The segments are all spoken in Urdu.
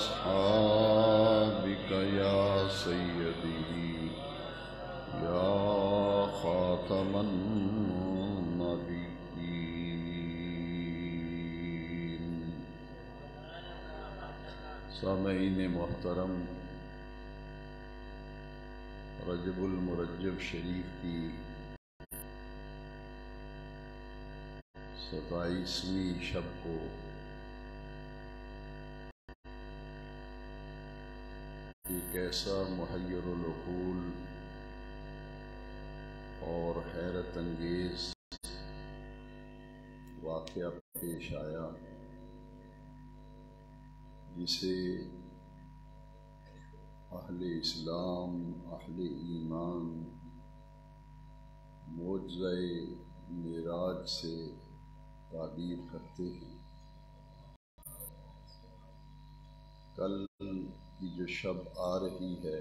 أصحابك يا سيدي يا خاتم النبيين. سامعین محترم، رجب المرجب شریف کی 27ویں شب کو ایک ایسا محیر العقول اور حیرت انگیز واقعہ پیش آیا جسے اہل اسلام، اہل ایمان معجزہ معراج سے تعبیر کرتے ہیں۔ کل کی جو شب آ رہی ہے،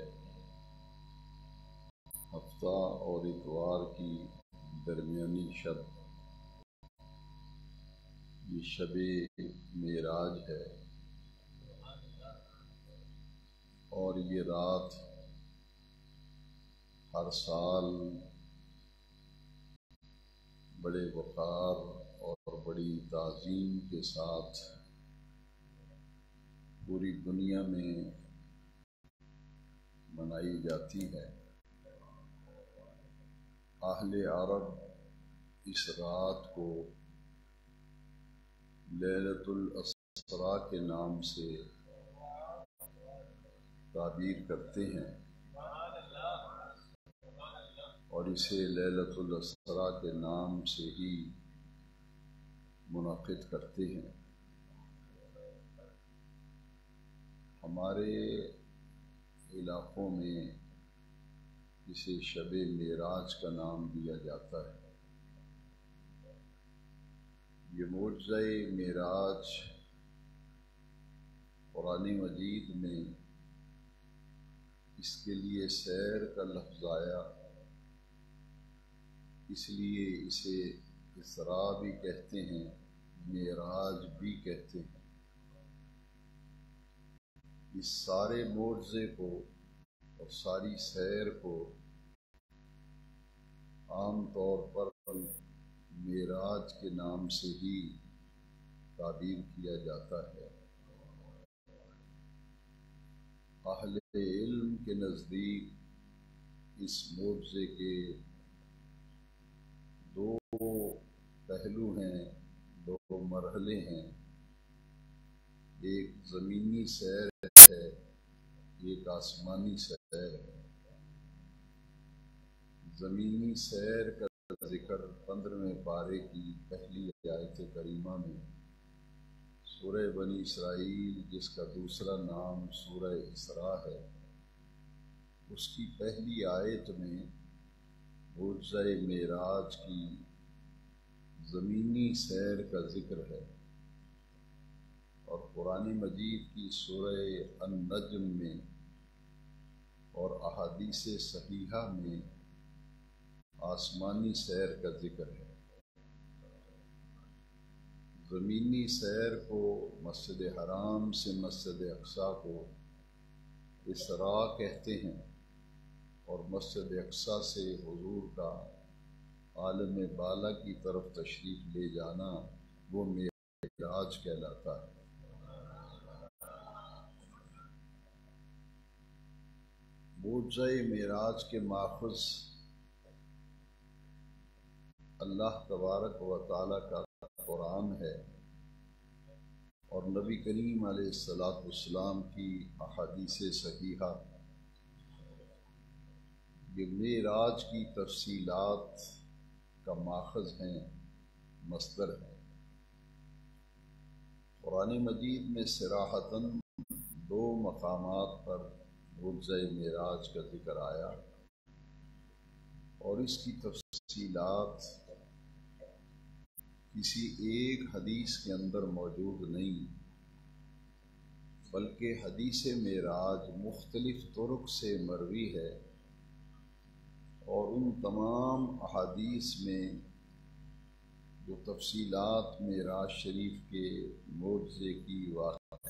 ہفتہ اور اتوار کی درمیانی شب، یہ شب معراج ہے، اور یہ رات ہر سال بڑے وقار اور بڑی تعظیم کے ساتھ پوری دنیا میں منائی جاتی ہے۔ اہل عرب اس رات کو لیلۃ الاسراء کے نام سے تعبیر کرتے ہیں، اور اسے لیلۃ الاسراء کے نام سے ہی منعقد کرتے ہیں۔ ہمارے علاقوں میں اسے شب معراج کا نام دیا جاتا ہے۔ یہ معجزہ معراج قرآن مجید میں اس کے لیے سیر کا لفظ آیا، اس لیے اسے اسراء بھی کہتے ہیں، معراج بھی کہتے ہیں۔ اس سارے معجزے کو اور ساری سیر کو عام طور پر معراج کے نام سے ہی تعبیر کیا جاتا ہے۔ اہل علم کے نزدیک اس معجزے کے دو پہلو ہیں، دو مرحلے ہیں۔ ایک زمینی سیر ہے، ایک آسمانی سیر ہے۔ زمینی سیر کا ذکر 15ویں پارے کی پہلی آیت کریمہ میں سورہ بنی اسرائیل، جس کا دوسرا نام سورہ اسراء ہے، اس کی پہلی آیت میں معجزہ معراج کی زمینی سیر کا ذکر ہے، اور قرآن مجید کی سورہ النجم میں اور احادیث صحیحہ میں آسمانی سیر کا ذکر ہے۔ زمینی سیر کو مسجد حرام سے مسجد اقصیٰ کو اسراء کہتے ہیں، اور مسجد اقصیٰ سے حضور کا عالم بالا کی طرف تشریف لے جانا وہ معراج کہلاتا ہے۔ معجزہ معراج کے ماخذ اللہ تبارک و تعالی کا قرآن ہے، اور نبی کریم علیہ السلام کی احادیث صحیحہ۔ یہ معراج کی تفصیلات کا ماخذ ہیں، مصدر ہے۔ قرآن مجید میں صراحتاً دو مقامات پر معجزہ معراج کا ذکر آیا، اور اس کی تفصیلات کسی ایک حدیث کے اندر موجود نہیں، بلکہ حدیث معراج مختلف طرق سے مروی ہے، اور ان تمام احادیث میں جو تفصیلات معراج شریف کے معجزے کی، واقعے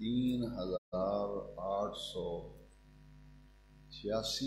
3886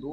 2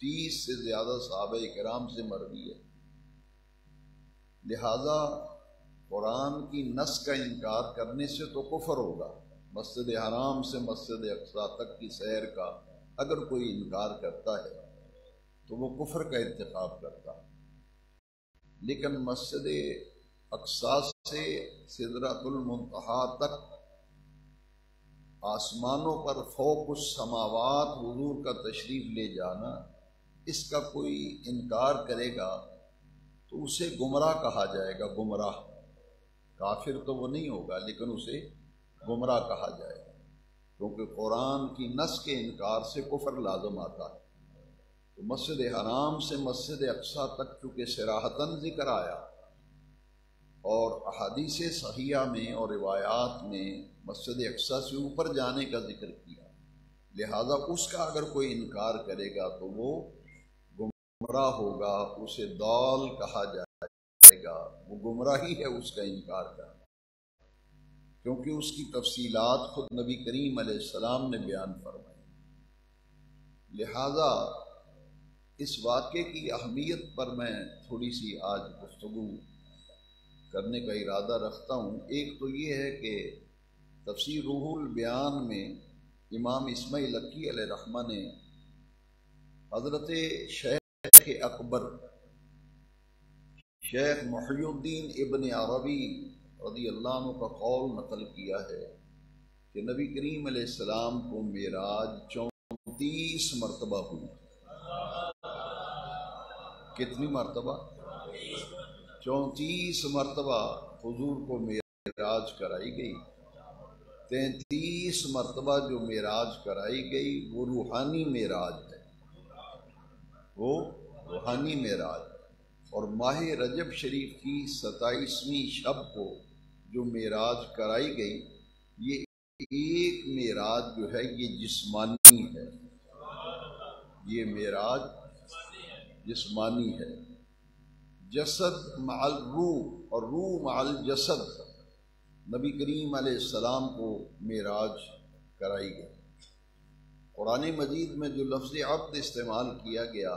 30 سے زیادہ صحابہ کرام سے مروی ہے۔ لہذا قرآن کی نص کا انکار کرنے سے تو کفر ہوگا۔ مسجد حرام سے مسجد اقصی تک کی سیر کا اگر کوئی انکار کرتا ہے تو وہ کفر کا ارتکاب کرتا ہے، لیکن مسجد اقصی سے سدرۃ المنتہا تک آسمانوں پر فوق السماوات حضور کا تشریف لے جانا، اس کا کوئی انکار کرے گا تو اسے گمراہ کہا جائے گا۔ گمراہ، کافر تو وہ نہیں ہوگا لیکن اسے گمراہ کہا جائے گا، کیونکہ قرآن کی نص کے انکار سے کفر لازم آتا ہے۔ تو مسجد حرام سے مسجد اقصی تک چونکہ صراحتاً ذکر آیا اور احادیث صحیحہ میں اور روایات میں مسجد اقصی سے اوپر جانے کا ذکر کیا، لہذا اس کا اگر کوئی انکار کرے گا تو وہ گمراہ ہوگا، اسے ضال کہا جائے گا۔ وہ گمراہی ہے اس کا انکار کرنا، کیونکہ اس کی تفصیلات خود نبی کریم علیہ السلام نے بیان فرمائی۔ لہذا اس واقعے کی اہمیت پر میں تھوڑی سی آج گفتگو کرنے کا ارادہ رکھتا ہوں۔ ایک تو یہ ہے کہ تفسیر روح البیان میں امام اسماعیل لکی علیہ الرحمہ نے حضرت شیخ اکبر شیخ محی الدین ابن عربی رضی اللہ عنہ کا قول نقل کیا ہے کہ نبی کریم علیہ السلام کو معراج 34 مرتبہ ہوئی۔ کتنی مرتبہ؟ 34 مرتبہ حضور کو معراج کرائی گئی۔ 33 مرتبہ جو معراج کرائی گئی وہ روحانی معراج ہے، وہ روحانی معراج ہے۔ اور ماہ رجب شریف کی 27ویں شب کو جو معراج کرائی گئی، یہ ایک معراج جو ہے یہ جسمانی ہے، یہ معراج جسمانی ہے۔ جسد مع الروح اور روح مع الجسد نبی کریم علیہ السلام کو معراج کرائی گئی۔ قرآن مجید میں جو لفظ عبد استعمال کیا گیا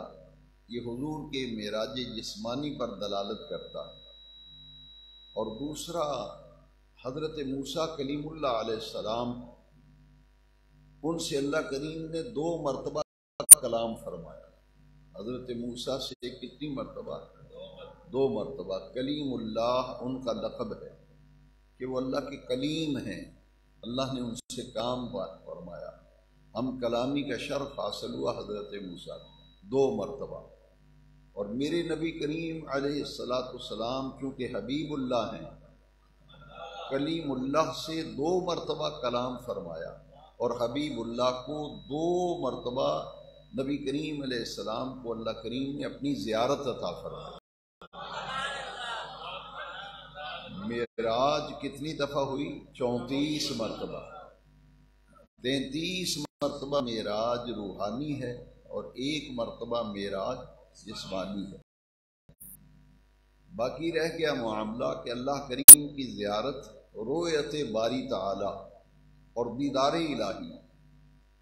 یہ حضور کے معراج جسمانی پر دلالت کرتا ہے۔ اور دوسرا، حضرت موسیٰ کلیم اللہ علیہ السلام، ان سے اللہ کریم نے 2 مرتبہ کلام فرمایا۔ حضرت موسیٰ سے کتنی مرتبہ؟ 2 مرتبہ۔ کلیم اللہ ان کا لقب ہے کہ وہ اللہ کے کلیم ہیں، اللہ نے ان سے کام فرمایا۔ ہم کلامی کا شرف حاصل ہوا حضرت موسیٰ کو 2 مرتبہ۔ اور میرے نبی کریم علیہ السلام چونکہ حبیب اللہ ہیں، کلیم اللہ سے 2 مرتبہ کلام فرمایا، اور حبیب اللہ کو 2 مرتبہ نبی کریم علیہ السلام کو اللہ کریم نے اپنی زیارت عطا فرمائی۔ معراج کتنی دفعہ ہوئی؟ 34 مرتبہ۔ 33 مرتبہ معراج روحانی ہے اور 1 مرتبہ معراج جسمانی ہے۔ باقی رہ گیا معاملہ کہ اللہ کریم کی زیارت، رؤیت باری تعالی اور دیدار الہی،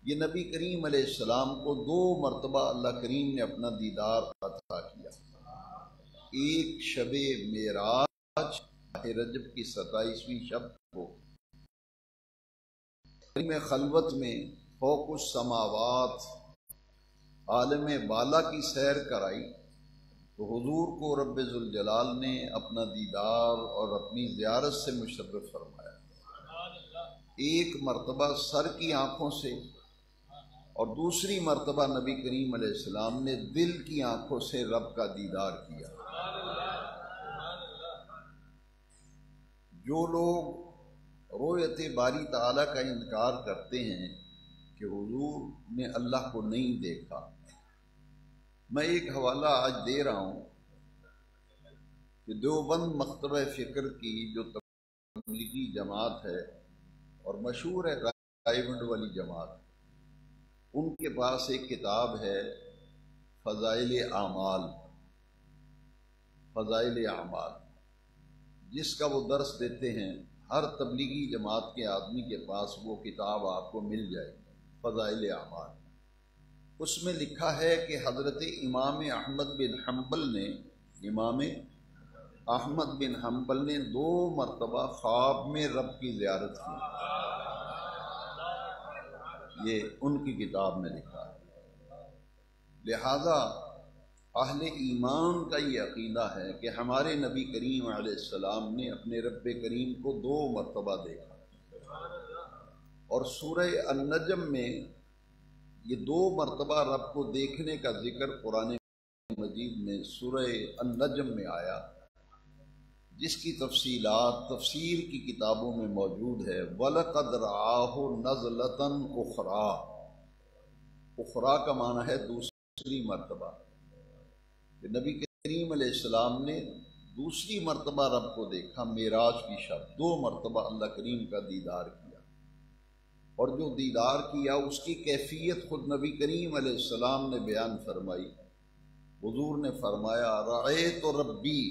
یہ نبی کریم علیہ السلام کو 2 مرتبہ اللہ کریم نے اپنا دیدار عطا کیا۔ ایک شب معراج رجب کی 27ویں شب کو میں خلوت میں فوق السماوات عالم بالا کی سیر کرائی تو حضور کو رب ذوالجلال نے اپنا دیدار اور اپنی زیارت سے مشرف فرمایا۔ ایک مرتبہ سر کی آنکھوں سے اور دوسری مرتبہ نبی کریم علیہ السلام نے دل کی آنکھوں سے رب کا دیدار کیا۔ جو لوگ رؤیت باری تعالیٰ کا انکار کرتے ہیں کہ حضور نے اللہ کو نہیں دیکھا، میں ایک حوالہ آج دے رہا ہوں کہ دیوبند مکتبہ فکر کی جو تبلیغی جماعت ہے اور مشہور ہے رائیونڈ والی جماعت، ان کے پاس ایک کتاب ہے فضائل اعمال، فضائل اعمال، جس کا وہ درس دیتے ہیں۔ ہر تبلیغی جماعت کے آدمی کے پاس وہ کتاب آپ کو مل جائے گی، فضائل اعمال۔ اس میں لکھا ہے کہ حضرت امام احمد بن حنبل نے 2 مرتبہ خواب میں رب کی زیارت کی. یہ ان کی کتاب میں لکھا ہے. لہذا اہل ایمان کا یہ عقیدہ ہے کہ ہمارے نبی کریم علیہ السلام نے اپنے رب کریم کو 2 مرتبہ دیکھا. اور سورہ النجم میں یہ 2 مرتبہ رب کو دیکھنے کا ذکر قرآن مجید میں سورہ النجم میں آیا، جس کی تفصیلات تفسیر کی کتابوں میں موجود ہے. وَلَقَدْ رَآهُ نَزْلَةً أُخْرَىٰ. اخرى کا معنی ہے دوسری مرتبہ. کہ نبی کریم علیہ السلام نے دوسری مرتبہ رب کو دیکھا معراج کی شب. 2 مرتبہ اللہ کریم کا دیدار کیا. اور جو دیدار کیا اس کی کیفیت خود نبی کریم علیہ السلام نے بیان فرمائی. حضور نے فرمایا رأیت ربی.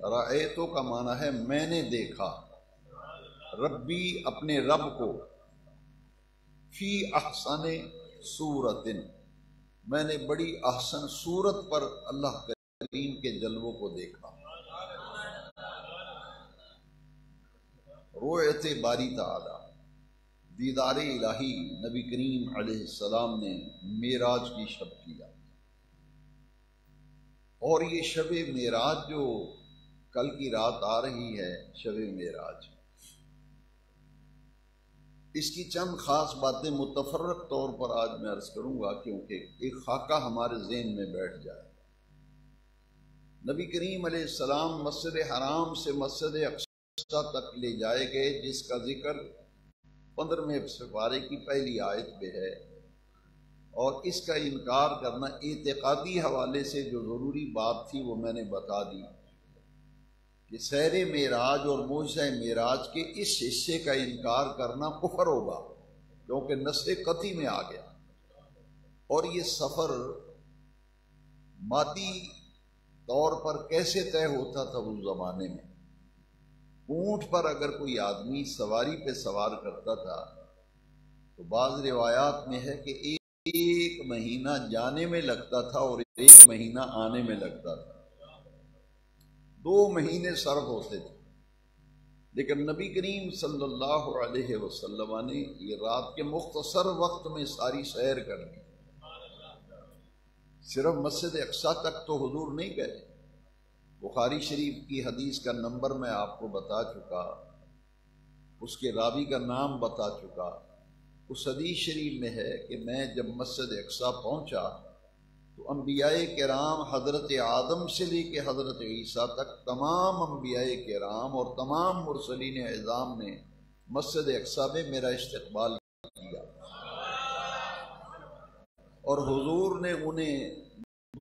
رأیت کا معنی ہے میں نے دیکھا، ربی اپنے رب کو، فی احسن صورت، میں نے بڑی احسن صورت پر اللہ کریم کے جلووں کو دیکھا. رؤیت باری تعالی، دیدار الہی نبی کریم علیہ السلام نے معراج کی شب کیا. اور یہ شب معراج جو کل کی رات آ رہی ہے، شب معراج، اس کی چند خاص باتیں متفرق طور پر آج میں عرض کروں گا، کیونکہ ایک خاکہ ہمارے ذہن میں بیٹھ جائے. نبی کریم علیہ السلام مسجد حرام سے مسجد اقصی تک لے جائے گئے، جس کا ذکر 15ویں سپارے کی پہلی آیت میں ہے. اور اس کا انکار کرنا اعتقادی حوالے سے جو ضروری بات تھی وہ میں نے بتا دی کہ سیر معراج اور معجزہ معراج کے اس حصے کا انکار کرنا کفر ہوگا، کیونکہ نص قطعی میں آ گیا. اور یہ سفر مادی طور پر کیسے طے ہوتا تھا اس زمانے میں؟ اونٹ پر اگر کوئی آدمی سواری پہ سوار کرتا تھا تو بعض روایات میں ہے کہ 1 مہینہ جانے میں لگتا تھا اور 1 مہینہ آنے میں لگتا تھا. 2 مہینے صرف ہوتے تھے. لیکن نبی کریم صلی اللہ علیہ وسلم نے یہ رات کے مختصر وقت میں ساری سیر کر لی. صرف مسجد اقصی تک تو حضور نہیں گئے. بخاری شریف کی حدیث کا نمبر میں آپ کو بتا چکا، اس کے راوی کا نام بتا چکا. اس حدیث شریف میں ہے کہ میں جب مسجد اقصی پہنچا تو انبیاء کرام حضرت آدم سے لے کے حضرت عیسیٰ تک تمام انبیاء کرام اور تمام مرسلین اعظام نے مسجد اقصی میں میرا استقبال کیا. اور حضور نے انہیں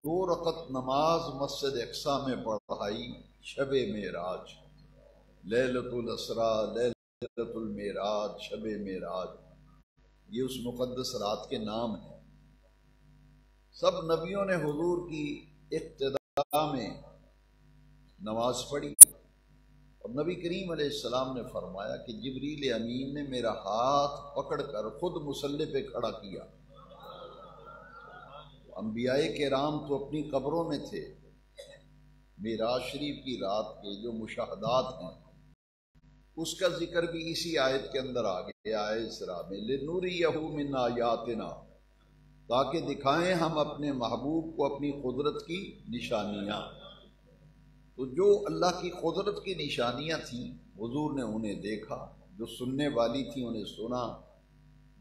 2 رکعت نماز مسجد اقصی میں پڑھائی. شب معراج، لیلۃ الاسریٰ، لیلۃ المعراج، شب معراج، یہ اس مقدس رات کے نام ہیں. سب نبیوں نے حضور کی ابتدا میں نماز پڑھی. اور نبی کریم علیہ السلام نے فرمایا کہ جبریل امین نے میرا ہاتھ پکڑ کر خود مصلی پہ کھڑا کیا. انبیاء کرام تو اپنی قبروں میں تھے. معراج شریف کی رات کے جو مشاہدات ہیں اس کا ذکر بھی اسی آیت کے اندر آ گیا ہے اسراء میں، لِنُرِيَهُ مِنْ آیَاتِنَا، تاکہ دکھائیں ہم اپنے محبوب کو اپنی قدرت کی نشانیاں. تو جو اللہ کی قدرت کی نشانیاں تھیں حضور نے انہیں دیکھا. جو سننے والی تھیں انہیں سنا،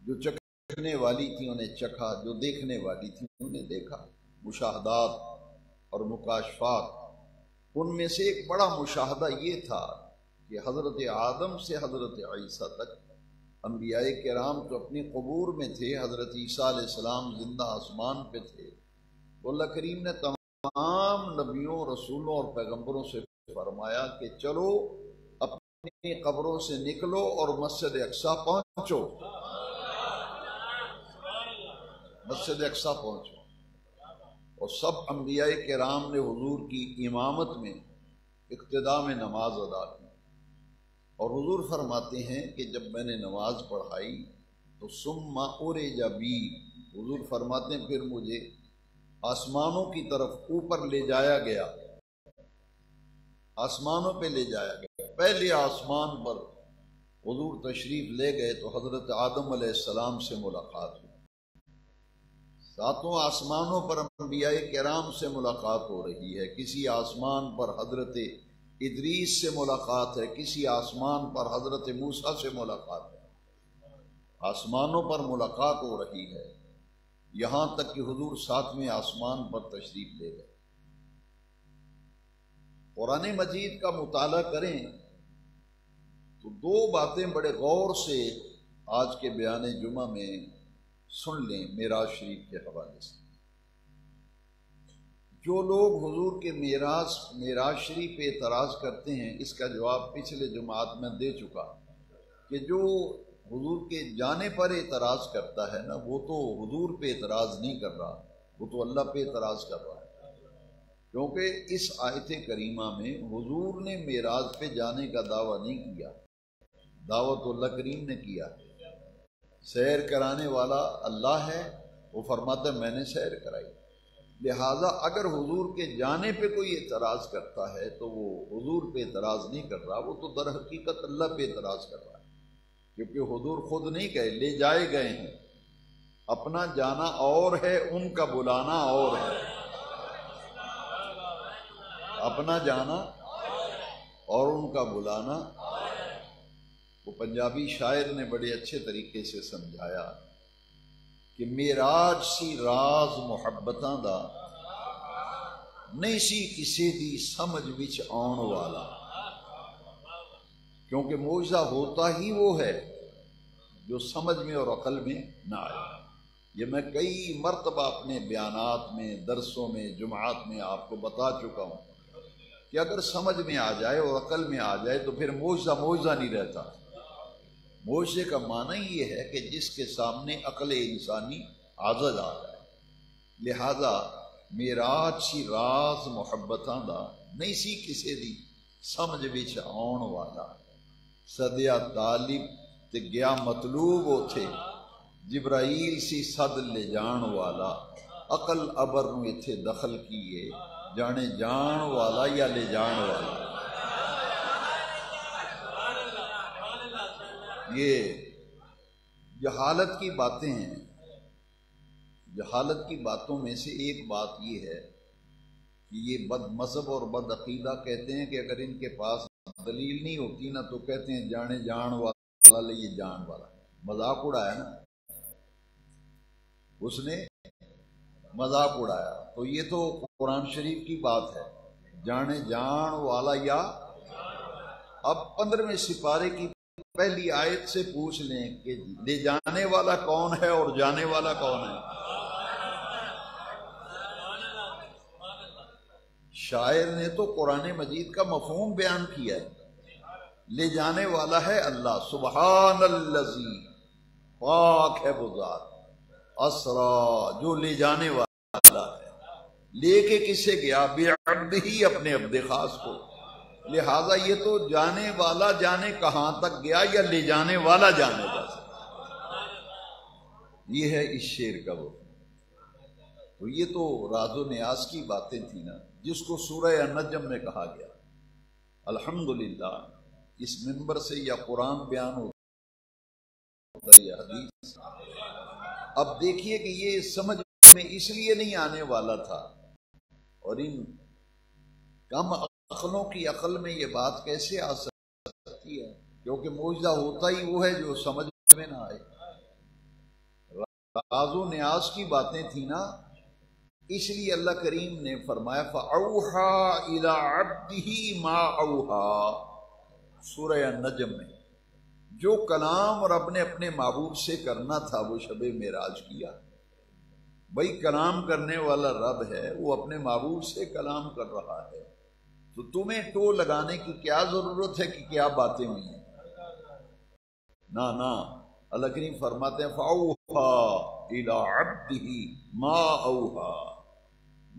جو چکھنے والی تھیں انہیں چکھا، جو دیکھنے والی تھیں انہیں دیکھا. مشاہدات اور مکاشفات. ان میں سے ایک بڑا مشاہدہ یہ تھا کہ حضرت آدم سے حضرت عیسیٰ تک انبیاء کرام تو اپنی قبور میں تھے، حضرت عیسیٰ علیہ السلام زندہ آسمان پہ تھے. تو اللہ کریم نے تمام نبیوں، رسولوں اور پیغمبروں سے فرمایا کہ چلو اپنی قبروں سے نکلو اور مسجد اقصی پہنچو. مسجد اقصی پہنچو. اور سب انبیاء کرام نے حضور کی امامت میں اقتداء میں نماز ادا کی. اور حضور فرماتے ہیں کہ جب میں نے نماز پڑھائی تو ثم عرج بی، حضور فرماتے ہیں پھر مجھے آسمانوں کی طرف اوپر لے جایا گیا، آسمانوں پہ لے جایا گیا۔ پہلے آسمان پر حضور تشریف لے گئے تو حضرت آدم علیہ السلام سے ملاقات ہوئی، ساتوں آسمانوں پر انبیاء کرام سے ملاقات ہو رہی ہے، کسی آسمان پر حضرت ادریس سے ملاقات ہے، کسی آسمان پر حضرت موسیٰ سے ملاقات ہے، آسمانوں پر ملاقات ہو رہی ہے، یہاں تک کہ حضور ساتویں آسمان پر تشریف لے گئے۔ قرآن مجید کا مطالعہ کریں تو دو باتیں بڑے غور سے آج کے بیان جمعہ میں سن لیں معراج شریف کے حوالے سے۔ جو لوگ حضور کے معراج شریف پہ اعتراض کرتے ہیں، اس کا جواب پچھلے جمعات میں دے چکا کہ جو حضور کے جانے پر اعتراض کرتا ہے نا، وہ تو حضور پہ اعتراض نہیں کر رہا، وہ تو اللہ پہ اعتراض کر رہا ہے، کیونکہ اس آیت کریمہ میں حضور نے معراج پہ جانے کا دعویٰ نہیں کیا، دعویٰ تو اللہ کریم نے کیا۔ سیر کرانے والا اللہ ہے، وہ فرماتا ہے میں نے سیر کرائی، لہٰذا اگر حضور کے جانے پہ کوئی اعتراض کرتا ہے تو وہ حضور پہ اعتراض نہیں کر رہا، وہ تو در حقیقت اللہ پہ اعتراض کر رہا ہے، کیونکہ حضور خود نہیں گئے، لے جائے گئے ہیں۔ اپنا جانا اور ہے، ان کا بلانا اور ہے، اپنا جانا اور ان کا بلانا۔ وہ پنجابی شاعر نے بڑے اچھے طریقے سے سمجھایا کہ معراج سی راز محبتاں دا، نہیں سی کسی دی سمجھ وچ آن والا، کیونکہ معجزہ ہوتا ہی وہ ہے جو سمجھ میں اور عقل میں نہ آئے۔ یہ میں کئی مرتبہ اپنے بیانات میں، درسوں میں، جمعات میں آپ کو بتا چکا ہوں کہ اگر سمجھ میں آ جائے اور عقل میں آ جائے تو پھر معجزہ معجزہ نہیں رہتا۔ معجزے کا معنی یہ ہے کہ جس کے سامنے عقل انسانی عاجز آ جائے، لہذا معراج سی راز محبتاں دا، نہیں سی کسی دی سمجھ وچ آن والا، سدیا طالب تے گیا مطلوب اوتھے، جبرائیل سی صد لے جان والا، عقل ابر نو ایتھے دخل کیے، جانے جان والا یا لے جان والا۔ یہ جہالت کی باتیں ہیں۔ جہالت کی باتوں میں سے ایک بات یہ ہے کہ یہ بد مذہب اور بد عقیدہ کہتے ہیں کہ اگر ان کے پاس دلیل نہیں ہوتی نا تو کہتے ہیں جانے جان والا لے یہ جان والا۔ مذاق اڑایا نا، اس نے مذاق اڑایا، تو یہ تو قرآن شریف کی بات ہے، جانے جان والا یا۔ اب 15ویں سپارے کی پہلی آیت سے پوچھ لیں کہ لے جانے والا کون ہے اور جانے والا کون ہے؟ شاعر نے تو قرآن مجید کا مفہوم بیان کیا ہے، لے جانے والا ہے اللہ، سبحان الذی، پاک ہے وہ ذات، اسرا، جو لے جانے والا ہے، لے کے کسے گیا؟ بعبدہ، اپنے عبد خاص کو، لہذا یہ تو جانے والا جانے کہاں تک گیا یا لے جانے والا جانے جا سکتا، یہ ہے اس شعر کا وہ۔ تو یہ تو راز و نیاز کی باتیں تھیں نا، جس کو سورہ النجم میں کہا گیا۔ الحمدللہ اس منبر سے یا قرآن بیان ہوتا ہے یا حدیث۔ اب دیکھیے کہ یہ سمجھ میں اس لیے نہیں آنے والا تھا، اور ان کم عقلوں کی عقل میں یہ بات کیسے آ سکتی ہے، کیونکہ معجزہ ہوتا ہی وہ ہے جو سمجھ میں نہ آئے۔ راز و نیاز کی باتیں تھیں نا، اس لیے اللہ کریم نے فرمایا فَأَوْحَى إِلَىٰ عَبْدِهِ مَا أَوْحَىٰ، سورہ النجم میں جو کلام رب نے اپنے محبوب سے کرنا تھا وہ شب معراج کیا۔ بھائی کلام کرنے والا رب ہے، وہ اپنے محبوب سے کلام کر رہا ہے، تو تمہیں ٹو لگانے کی کیا ضرورت ہے کہ کیا باتیں ہوئی ہیں؟ نہ اللہ کریم فرماتے ہیں فَأَوْحَىٰ إِلَىٰ عَبْدِهِ مَا أَوْحَىٰ،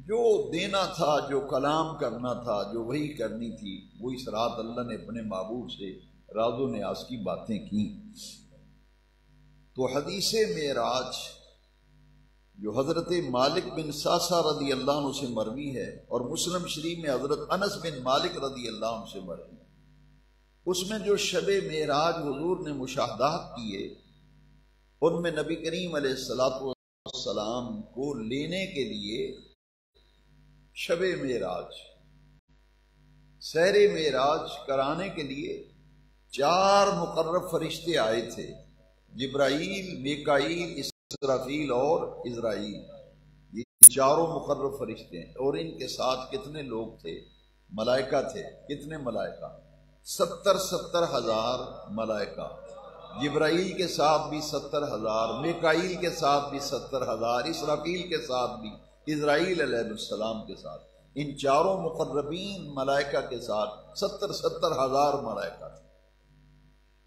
جو دینا تھا، جو کلام کرنا تھا، جو وحی کرنی تھی، وہ اس رات اللہ نے اپنے محبوب سے راز و نیاز کی باتیں کی۔ تو حدیث معراج جو حضرت مالک بن ساسا رضی اللہ عنہ سے مروی ہے اور مسلم شریف میں حضرت انس بن مالک رضی اللہ عنہ سے مروی ہے، اس میں جو شب معراج حضور نے مشاہدات کیے ان میں نبی کریم علیہ السلام کو لینے کے لیے شب معراج سیر معراج کرانے کے لیے 4 مقرب فرشتے آئے تھے، جبرائیل، میکائیل، اسرافیل اور اسرائیل، یہ 4 مقرب فرشتے ہیں۔ اور ان کے ساتھ کتنے لوگ تھے؟ ملائکہ تھے۔ کتنے ملائکہ؟ 70,000 ملائکہ۔ جبرائیل کے ساتھ بھی 70,000، میکائیل کے ساتھ بھی 70,000، اسرافیل کے ساتھ بھی، اسرائیل علیہ السلام کے ساتھ، ان 4 مقربین ملائکہ کے ساتھ 70,000 ملائکہ تھے۔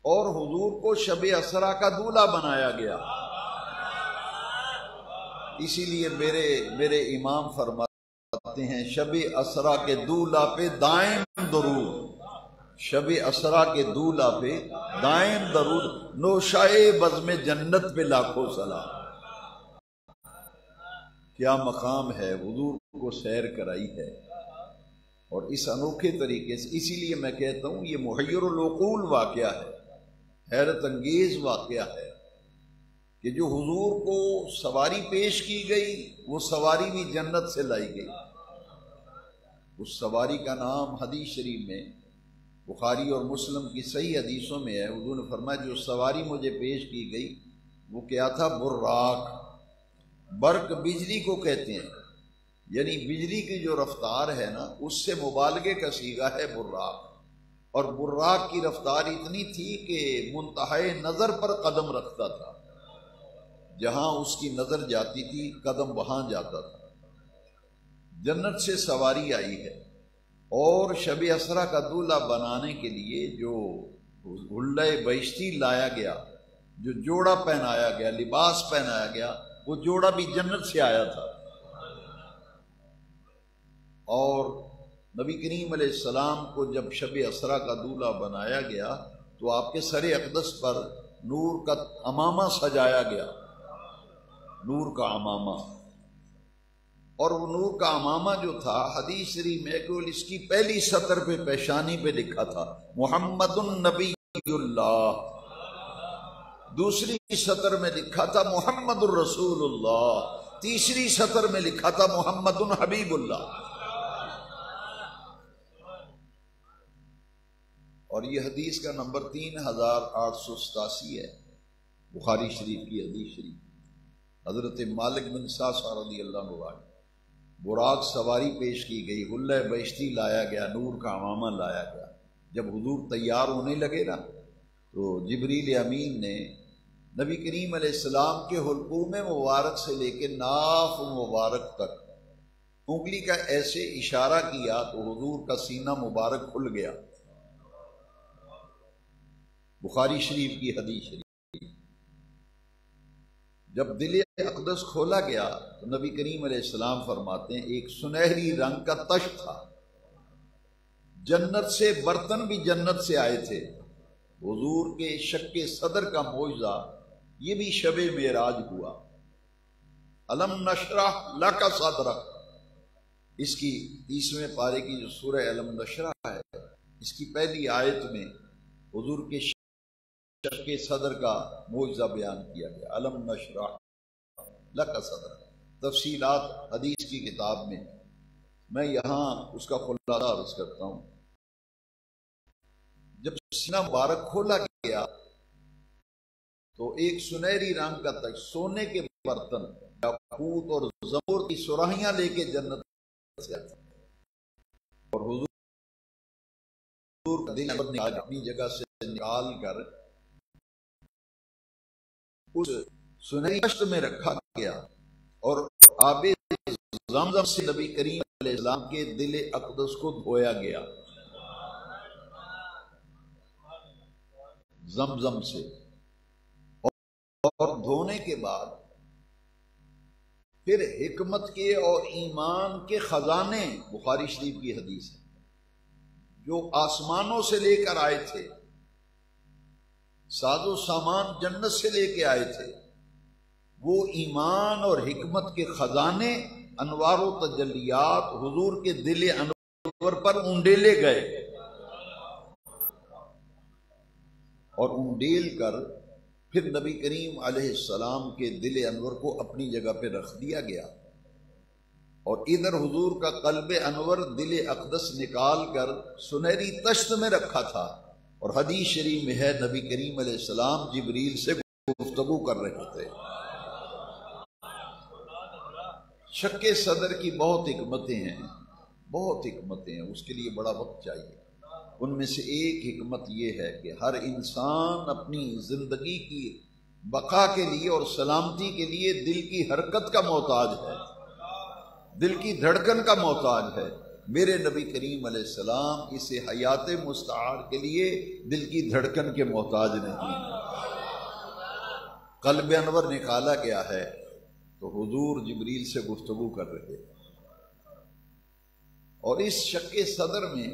اور حضور کو شب اسرا کا دولہا بنایا گیا۔ اسی لیے میرے امام فرماتے ہیں شب اسرا کے دولہا پہ دائم درود، شب اسرا کے دولہا پہ دائم درود، نوشائے بزم جنت پہ لاکھوں سلام۔ کیا مقام ہے، حضور کو سیر کرائی ہے، اور اس انوکھے طریقے سے۔ اسی لیے میں کہتا ہوں یہ محیر العقول واقعہ ہے، حیرت انگیز واقعہ ہے کہ جو حضور کو سواری پیش کی گئی وہ سواری بھی جنت سے لائی گئی۔ اس سواری کا نام حدیث شریف میں بخاری اور مسلم کی صحیح حدیثوں میں ہے، حضور نے فرمایا جو سواری مجھے پیش کی گئی وہ کیا تھا؟ براق۔ برق بجلی کو کہتے ہیں، یعنی بجلی کی جو رفتار ہے نا اس سے مبالغے کا صیغہ ہے براق۔ اور براق کی رفتار اتنی تھی کہ منتہائے نظر پر قدم رکھتا تھا، جہاں اس کی نظر جاتی تھی قدم وہاں جاتا تھا۔ جنت سے سواری آئی ہے، اور شب اسرا کا دولہا بنانے کے لیے جو حلہ بہشتی لایا گیا، جو جوڑا پہنایا گیا، لباس پہنایا گیا، وہ جوڑا بھی جنت سے آیا تھا۔ اور نبی کریم علیہ السلام کو جب شب اسرا کا دولہا بنایا گیا تو آپ کے سر اقدس پر نور کا عمامہ سجایا گیا، نور کا عمامہ۔ اور وہ نور کا عمامہ جو تھا حدیث شریف میں کہ اس کی پہلی سطر پہ پیشانی پہ لکھا تھا محمد النبی اللہ، دوسری سطر میں لکھا تھا محمد الرسول اللہ، تیسری سطر میں لکھا تھا محمد حبیب اللہ۔ اور یہ حدیث کا نمبر 3887 ہے، بخاری شریف کی حدیث شریف۔ حضرت مالک بن ساسا رضی اللہ عنہ، براق سواری پیش کی گئی، حلہ بہشتی لایا گیا، نور کا عمامہ لایا گیا۔ جب حضور تیار ہونے لگے نا تو جبریل امین نے نبی کریم علیہ السلام کے حلقوم مبارک سے لے کے ناف مبارک تک انگلی کا ایسے اشارہ کیا تو حضور کا سینہ مبارک کھل گیا۔ بخاری شریف کی حدیث شریف۔ جب دل اقدس کھولا گیا تو نبی کریم علیہ السلام فرماتے ہیں ایک سنہری رنگ کا تشت تھا، جنت سے برتن بھی جنت سے آئے تھے۔ حضور کے شق صدر کا معجزہ یہ بھی شب معراج ہوا۔ الم نشرح لک صدرک، اس کی 30ویں پارے کی جو سورہ الم نشرح ہے اس کی پہلی آیت میں حضور کے شق صدر کا معجزہ بیان کیا گیا، الم نشرح لک صدرک۔ تفصیلات حدیث کی کتاب میں یہاں اس کا خلاصہ عرض کرتا ہوں۔ جب سینہ مبارک کھولا گیا تو ایک سنہری رنگ کا تخت، سونے کے برتن، یاقوت اور زمرد کی سراہیاں لے کے جنت سے آتا، اور حضور کا دل اپنی جگہ سے نکال کر اس سنہری تشت میں رکھا گیا، اور آب زمزم سے نبی کریم علیہ السلام کے دل اقدس کو دھویا گیا، زمزم سے۔ اور دھونے کے بعد پھر حکمت کے اور ایمان کے خزانے، بخاری شریف کی حدیث ہے، جو آسمانوں سے لے کر آئے تھے ساز و سامان جنت سے لے کے آئے تھے، وہ ایمان اور حکمت کے خزانے، انوار و تجلیات حضور کے دل انور پر انڈیلے گئے، اور انڈیل کر پھر نبی کریم علیہ السلام کے دل انور کو اپنی جگہ پہ رکھ دیا گیا، اور ادھر حضور کا قلب انور دل اقدس نکال کر سنہری تشت میں رکھا تھا، اور حدیث شریف میں ہے نبی کریم علیہ السلام جبریل سے گفتگو کر رہے تھے۔ شک صدر کی بہت حکمتیں ہیں، بہت حکمتیں ہیں، اس کے لیے بڑا وقت چاہیے۔ ان میں سے ایک حکمت یہ ہے کہ ہر انسان اپنی زندگی کی بقا کے لیے اور سلامتی کے لیے دل کی حرکت کا محتاج ہے، دل کی دھڑکن کا محتاج ہے۔ میرے نبی کریم علیہ السلام اسے حیات مستعار کے لیے دل کی دھڑکن کے محتاج نہیں۔ قلب انور نکالا گیا ہے تو حضور جبریل سے گفتگو کر رہے ہیں، اور اس شک صدر میں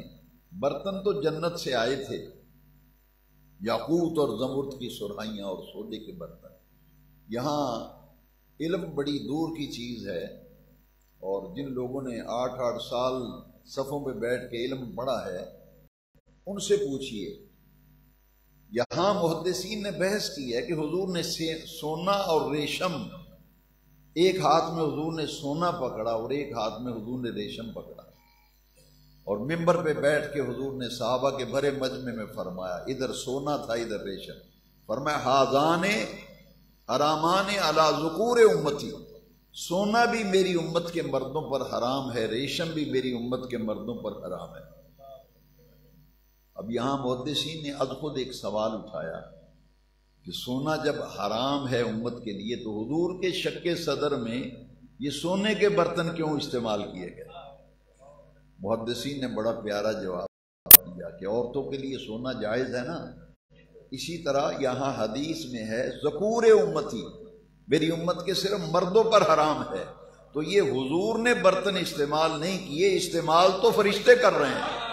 برتن تو جنت سے آئے تھے، یاقوت اور زمرد کی سرخیاں اور سونے کے برتن۔ یہاں علم بڑی دور کی چیز ہے، اور جن لوگوں نے 8 سال صفوں پہ بیٹھ کے علم پڑھا ہے ان سے پوچھئے۔ یہاں محدثین نے بحث کی ہے کہ حضور نے سونا اور ریشم، ایک ہاتھ میں حضور نے سونا پکڑا اور ایک ہاتھ میں حضور نے ریشم پکڑا، اور ممبر پہ بیٹھ کے حضور نے صحابہ کے بھرے مجمع میں فرمایا، ادھر سونا تھا ادھر ریشم، فرمایا ہاذان حرامان علی ذکور امتی، سونا بھی میری امت کے مردوں پر حرام ہے، ریشم بھی میری امت کے مردوں پر حرام ہے۔ اب یہاں محدثین نے از خود ایک سوال اٹھایا کہ سونا جب حرام ہے امت کے لیے تو حضور کے شک صدر میں یہ سونے کے برتن کیوں استعمال کیے گئے؟ محدثین نے بڑا پیارا جواب دیا کہ عورتوں کے لیے سونا جائز ہے نا، اسی طرح یہاں حدیث میں ہے ذکور امتی، میری امت کے صرف مردوں پر حرام ہے، تو یہ حضور نے برتن استعمال نہیں کیے، استعمال تو فرشتے کر رہے ہیں،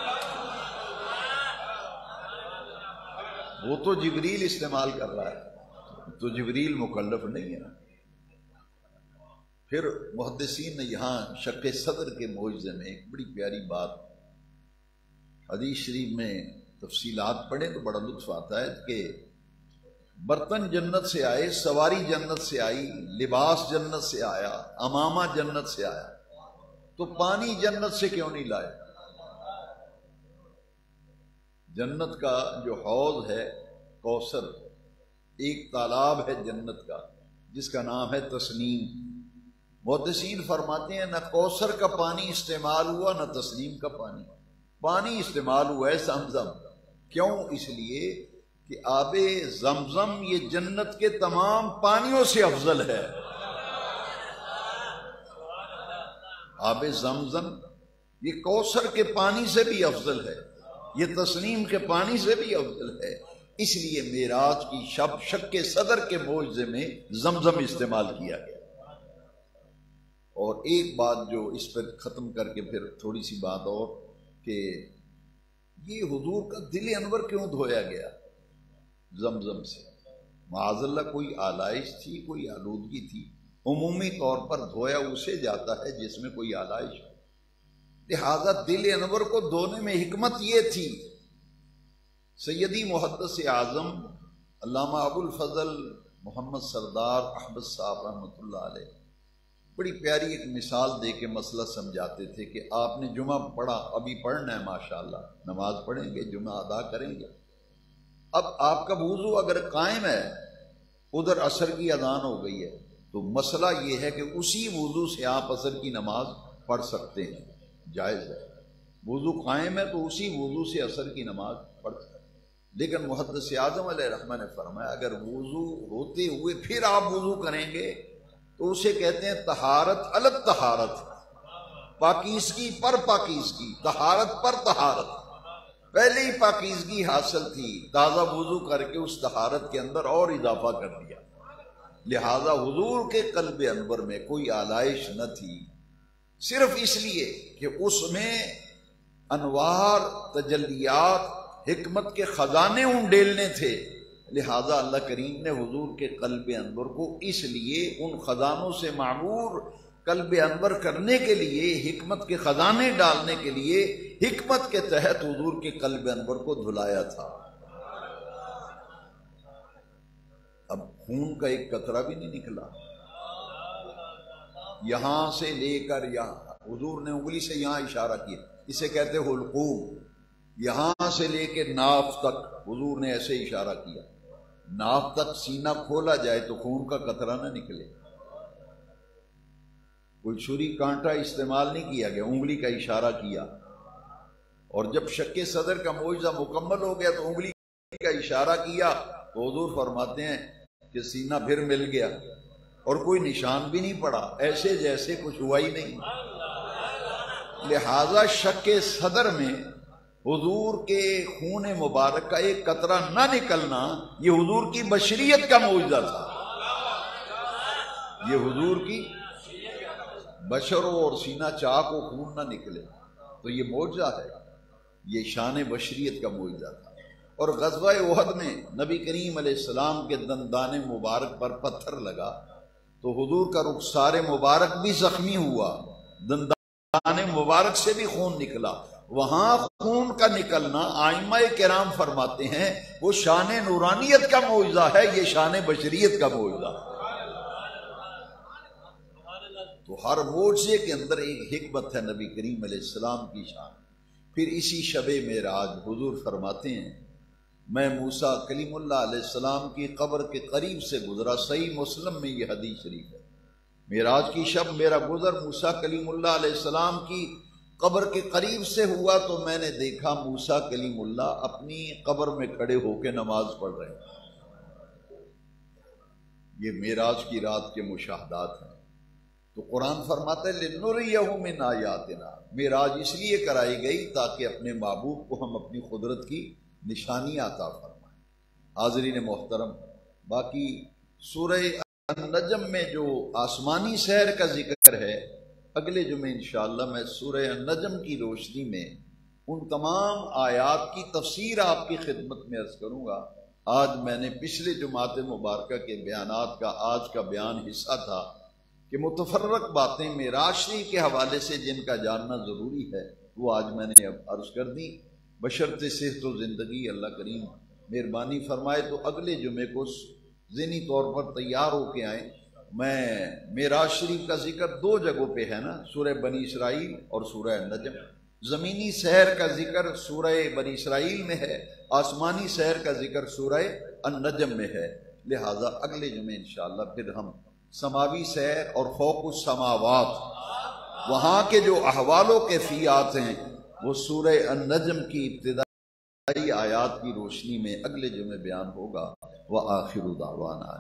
وہ تو جبریل استعمال کر رہا ہے، تو جبریل مکلف نہیں ہے۔ پھر محدثین نے یہاں شک صدر کے معجزے میں ایک بڑی پیاری بات، حدیث شریف میں تفصیلات پڑھیں تو بڑا لطف آتا ہے کہ برتن جنت سے آئے، سواری جنت سے آئی، لباس جنت سے آیا، امامہ جنت سے آیا، تو پانی جنت سے کیوں نہیں لائے؟ جنت کا جو حوض ہے کوثر، ایک تالاب ہے جنت کا جس کا نام ہے تسنیم، محدثین فرماتے ہیں نہ کوثر کا پانی استعمال ہوا نہ تسنیم کا پانی استعمال ہوا ہے زمزم۔ کیوں؟ اس لیے کہ آب زمزم یہ جنت کے تمام پانیوں سے افضل ہے، آب زمزم یہ کوثر کے پانی سے بھی افضل ہے، یہ تسنیم کے پانی سے بھی افضل ہے، اس لیے معراج کی شب شک صدر کے معجزے میں زمزم استعمال کیا گیا۔ اور ایک بات جو اس پر ختم کر کے پھر تھوڑی سی بات اور، کہ یہ حضور کا دل انور کیوں دھویا گیا زمزم سے؟ معاذ اللہ کوئی آلائش تھی، کوئی آلودگی تھی؟ عمومی طور پر دھویا اسے جاتا ہے جس میں کوئی آلائش ہو، لہذا دل انور کو دھونے میں حکمت یہ تھی۔ سیدی محدث اعظم علامہ ابو الفضل محمد سردار احمد صاحب رحمۃ اللہ علیہ بڑی پیاری ایک مثال دے کے مسئلہ سمجھاتے تھے کہ آپ نے جمعہ پڑھا، ابھی پڑھنا ہے ماشاءاللہ، نماز پڑھیں گے، جمعہ ادا کریں گے، اب آپ کا وضو اگر قائم ہے، ادھر عصر کی اذان ہو گئی ہے، تو مسئلہ یہ ہے کہ اسی وضو سے آپ عصر کی نماز پڑھ سکتے ہیں، جائز ہے، وضو قائم ہے تو اسی وضو سے عصر کی نماز پڑھ سکتے ہیں۔ لیکن محدث اعظم علیہ رحمہ نے فرمایا اگر وضو ہوتے ہوئے پھر آپ وضو کریں گے تو اسے کہتے ہیں طہارت الگ طہارت، پاکیزگی پر پاکیزگی، طہارت پر طہارت، پہلے ہی پاکیزگی حاصل تھی، تازہ وضو کر کے اس طہارت کے اندر اور اضافہ کر دیا، لہذا حضور کے قلب انور میں کوئی آلائش نہ تھی، صرف اس لیے کہ اس میں انوار، تجلیات، حکمت کے خزانے انڈیلنے تھے، لہذا اللہ کریم نے حضور کے قلب انور کو اس لیے ان خزانوں سے معمور قلب انور کرنے کے لیے، حکمت کے خزانے ڈالنے کے لیے، حکمت کے تحت حضور کے قلب انور کو دھلایا تھا۔ اب خون کا ایک قطرہ بھی نہیں نکلا، یہاں سے لے کر یہاں، حضور نے انگلی سے یہاں اشارہ کیا، اسے کہتے حلقوم، یہاں سے لے کے ناف تک حضور نے ایسے اشارہ کیا، ناف تک سینہ کھولا جائے تو خون کا قطرہ نہ نکلے، کوئی چھری کانٹا استعمال نہیں کیا گیا، انگلی کا اشارہ کیا، اور جب شق صدر کا معجزہ مکمل ہو گیا تو انگلی کا اشارہ کیا تو حضور فرماتے ہیں کہ سینہ پھر مل گیا اور کوئی نشان بھی نہیں پڑا، ایسے جیسے کچھ ہوا ہی نہیں۔ لہذا شق صدر میں حضور کے خون مبارک کا ایک قطرہ نہ نکلنا یہ حضور کی بشریت کا معجزہ تھا، یہ حضور کی بشروں اور سینہ چاک و خون نہ نکلے تو یہ معجزہ ہے، یہ شان بشریت کا معجزہ تھا۔ اور غزوہ احد میں نبی کریم علیہ السلام کے دندان مبارک پر پتھر لگا تو حضور کا رخسار مبارک بھی زخمی ہوا، دندان مبارک سے بھی خون نکلا، وہاں خون کا نکلنا ائمہ کرام فرماتے ہیں وہ شان نورانیت کا معجزہ ہے، یہ شان بشریت کا معجزہ ہے۔ تو ہر معجزے کے اندر ایک حکمت ہے نبی کریم علیہ السلام کی شان۔ پھر اسی شب معراج حضور فرماتے ہیں میں موسیٰ کلیم اللہ علیہ السلام کی قبر کے قریب سے گزرا، صحیح مسلم میں یہ حدیث شریف ہے، معراج کی شب میرا گزر موسیٰ کلیم اللہ علیہ السلام کی قبر کے قریب سے ہوا تو میں نے دیکھا موسیٰ کلیم اللہ اپنی قبر میں کھڑے ہو کے نماز پڑھ رہے ہیں۔ یہ معراج کی رات کے مشاہدات ہیں۔ تو قرآن فرماتا ہے لِنُرِيَهُ مِنْ آیاتنا، معراج اس لیے کرائی گئی تاکہ اپنے محبوب کو ہم اپنی قدرت کی نشانی عطا فرمائیں۔ حاضرین محترم، باقی سورہ النجم میں جو آسمانی سیر کا ذکر ہے، اگلے جمعے انشاءاللہ میں سورہ النجم کی روشنی میں ان تمام آیات کی تفسیر آپ کی خدمت میں عرض کروں گا۔ آج میں نے پچھلے جمعات مبارکہ کے بیانات کا آج کا بیان حصہ تھا کہ متفرق باتیں معراج شریف کے حوالے سے جن کا جاننا ضروری ہے وہ آج میں نے اب عرض کر دی، بشرط صحت و زندگی اللہ کریم مہربانی فرمائے تو اگلے جمعے کو ذہنی طور پر تیار ہو کے آئیں۔ میں معراج شریف کا ذکر دو جگہوں پہ ہے نا، سورہ بنی اسرائیل اور سورہ النجم۔ زمینی سیر کا ذکر سورہ بنی اسرائیل میں ہے، آسمانی سیر کا ذکر سورہ النجم میں ہے، لہٰذا اگلے جمعے انشاءاللہ پھر ہم سماوی سیر اور فوق السماوات وہاں کے جو احوال و کیفیات ہیں وہ سورہ النجم کی ابتدائی آیات کی روشنی میں اگلے جمعے بیان ہوگا۔ وآخر دعوانا